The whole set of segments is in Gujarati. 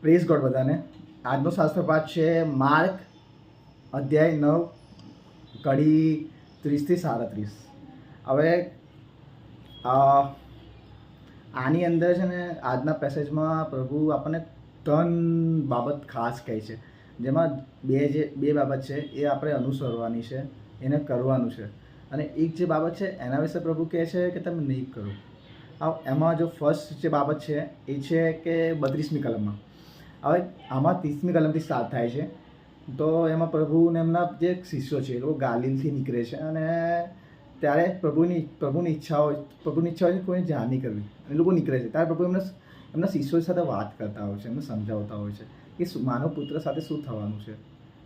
પ્રેઝ ગોડ બધાને. આજનો શાસ્ત્ર પાઠ છે માર્ક અધ્યાય 9 કડી 30 થી 37. હવે આની અંદર છે ને આજના પેસેજમાં પ્રભુ આપણને 3 બાબત ખાસ કહે છે, જેમાં બે બાબત છે એ આપણે અનુસરવાની છે, એને કરવાનું છે, અને એક જે બાબત છે એના વિશે પ્રભુ કહે છે કે તમે નહીં કરો. એમાં જો ફર્સ્ટ જે બાબત છે એ છે કે 32મી કલમમાં. હવે આમાં 30મી કલમથી સ્ટાર્ટ થાય છે. તો એમાં પ્રભુને એમના જે શિષ્યો છે એ લોકો ગાલિલથી નીકળે છે, અને ત્યારે પ્રભુની ઈચ્છા હોય છે કોઈને જાણ નહીં કરવી, એ લોકો નીકળે છે. ત્યારે પ્રભુ એમના શિષ્યો સાથે વાત કરતા હોય છે, એમને સમજાવતા હોય છે કે માનવ પુત્ર સાથે શું થવાનું છે,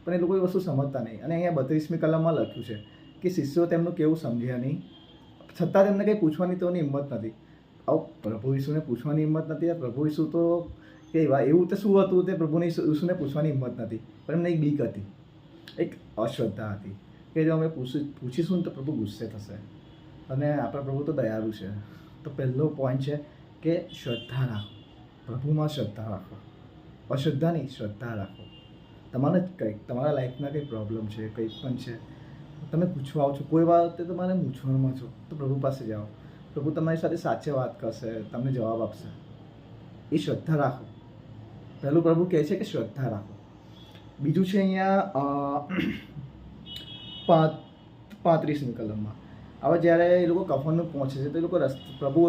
પણ એ લોકો એ વસ્તુ સમજતા નહીં. અને અહીંયા 32મી કલમમાં લખ્યું છે કે શિષ્યો તેમનું કેવું સમજ્યા નહીં, છતાં તેમને કંઈ પૂછવાની તેઓની હિંમત નથી. આવું પ્રભુ ઈસુને પૂછવાની હિંમત નથી. પ્રભુ ઈસુ તો કે એવું તો શું હતું તે પ્રભુને ઈસુને પૂછવાની હિંમત નથી, પણ એમને એક બીક હતી, એક અશ્રદ્ધા હતી કે જો અમે પૂછીશું ને તો પ્રભુ ગુસ્સે થશે. અને આપણા પ્રભુ તો દયાળુ છે. તો પહેલો પોઈન્ટ છે કે શ્રદ્ધા રાખો, પ્રભુમાં શ્રદ્ધા રાખો. અશ્રદ્ધા નહીં, શ્રદ્ધા રાખો. તમારા લાઈફમાં કંઈ પ્રોબ્લેમ છે, કંઈ પણ છે, તમે પૂછવા આવો છો, કોઈ વાર તમારે મૂંઝવણમાં છો તો પ્રભુ પાસે જાઓ. પ્રભુ તમારી સાથે સાચે વાત કરશે, તમને જવાબ આપશે. એ શ્રદ્ધા રાખો. પહેલું પ્રભુ કહે છે કે શ્રદ્ધા રાખો. બીજું છે અહીંયા 35મી કલમમાં. હવે જ્યારે એ લોકો કફરનહૂમ પહોંચે છે તો એ લોકો પ્રભુ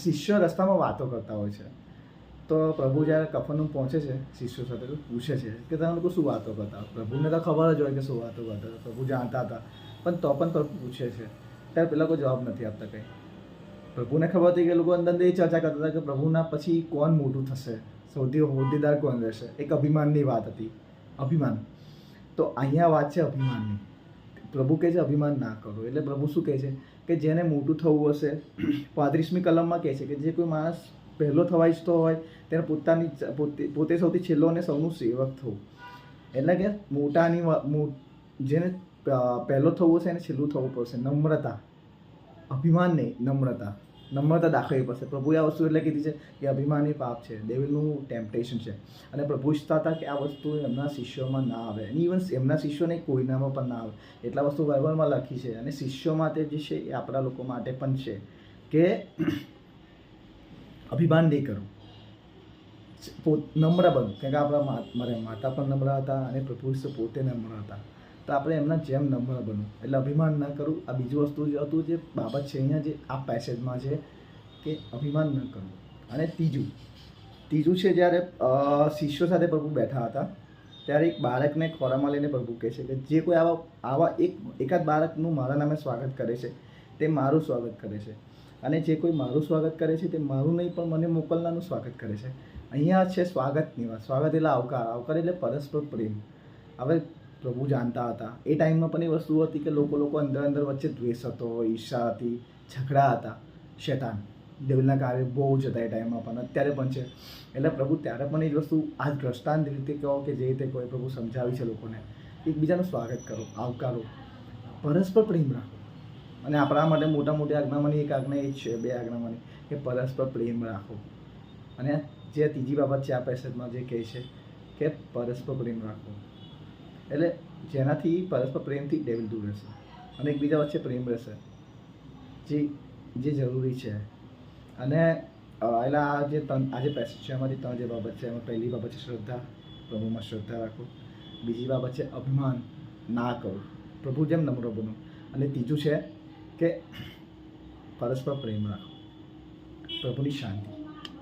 શિષ્ય રસ્તામાં વાતો કરતા હોય છે. તો પ્રભુ જ્યારે કફરનહૂમ પહોંચે છે શિષ્યો સાથે તો પૂછે છે કે તમે લોકો શું વાતો કરતા. પ્રભુને તો ખબર જ હોય કે શું વાતો કરતા હતા, પ્રભુ જાણતા હતા, પણ તો પણ પ્રભુ પૂછે છે. ત્યારે પેલા કોઈ જવાબ નથી આપતા કંઈ. પ્રભુને ખબર હતી કે લોકો અંદર એ ચર્ચા કરતા હતા કે પ્રભુના પછી કોણ મોટું થશે, સૌથી હોદ્દેદાર કોણ રહેશે. એક અભિમાનની વાત હતી, અભિમાન. તો અહીંયા વાત છે અભિમાનની. પ્રભુ કહે છે અભિમાન ના કરો. એટલે પ્રભુ શું કહે છે કે જેને મોટું થવું હશે, 35મી કલમમાં કહે છે કે જે કોઈ માણસ પહેલો થવા ઈચ્છતો હોય તેને પોતે સૌથી છેલ્લો અને સૌનું સેવક થવું. એટલે કે જેને પહેલો થવું હશે એને છેલ્લું થવું પડશે. નમ્રતા, અભિમાન નહીં, નમ્રતા દાખવવી પડશે. પ્રભુએ આ વસ્તુ એટલે કીધી છે કે અભિમાન એ પાપ છે, ડેવિલનું ટેમ્પટેશન છે. અને પ્રભુ ઈચ્છતા હતા કે આ વસ્તુ એમના શિષ્યોમાં ના આવે, અને ઇવન એમના શિષ્યોને કોઈનામાં પણ ના આવે. એટલા વસ્તુ બાઇબલમાં લખી છે. અને શિષ્યો માટે જે છે એ આપણા લોકો માટે પણ છે કે અભિમાન નહીં કરો, નમ્ર બનો. કારણ કે આપણા માતા પણ નમ્ર હતા અને પ્રભુ ઈસુ પોતે નમ્ર હતા. તો આપણે એમના જેમ નમ્ર બનવું, એટલે અભિમાન ના કરવું. આ બીજું વસ્તુ જે હતું, જે બાબત છે અહીંયા જે આ પેસેજમાં છે કે અભિમાન ન કરવું. અને ત્રીજું છે જ્યારે શિષ્યો સાથે પ્રભુ બેઠા હતા ત્યારે એક બાળકને ખોરામાં લઈને પ્રભુ કહે છે કે જે કોઈ આવા એકાદ બાળકનું મારા નામે સ્વાગત કરે છે તે મારું સ્વાગત કરે છે, અને જે કોઈ મારું સ્વાગત કરે છે તે મારું નહીં પણ મને મોકલનારનું સ્વાગત કરે છે. અહીંયા છે સ્વાગતની વાત. સ્વાગત એટલે આવકાર એટલે પરસ્પર પ્રેમ. હવે પ્રભુ જાણતા હતા એ ટાઈમમાં પણ એ વસ્તુ હતી કે લોકો અંદર વચ્ચે દ્વેષ હતો, ઈર્ષા હતી, ઝઘડા હતા. શેતાન, ડેવિલના કાર્ય બહુ જ હતા એ ટાઈમમાં પણ, અત્યારે પણ છે. એટલે પ્રભુ ત્યારે પણ એ જ વસ્તુ આ દ્રષ્ટાંત રીતે કહો કે જે રીતે કોઈ પ્રભુ સમજાવી છે લોકોને, એકબીજાનું સ્વાગત કરો, આવકારો, પરસ્પર પ્રેમ રાખો. અને આપણા માટે મોટી આજ્ઞામાંની એક આજ્ઞા એ જ છે, 2 આજ્ઞામાંની, કે પરસ્પર પ્રેમ રાખો. અને જે ત્રીજી બાબત છે આ પેસેજમાં જે કહે છે કે પરસ્પર પ્રેમ રાખો. એટલે જેનાથી પરસ્પર પ્રેમથી ડેવિલ દૂર રહેશે અને એકબીજા વચ્ચે પ્રેમ રહેશે, જે જરૂરી છે. અને એટલે આ જે પેસેજ છે એમાંથી 3 જે બાબત છે એમાં પહેલી બાબત છે શ્રદ્ધા, પ્રભુમાં શ્રદ્ધા રાખો. બીજી બાબત છે અભિમાન ના કરો, પ્રભુ જેમ નમ્ર બનો. અને ત્રીજું છે કે પરસ્પર પ્રેમ રાખો. પ્રભુની શાંતિ.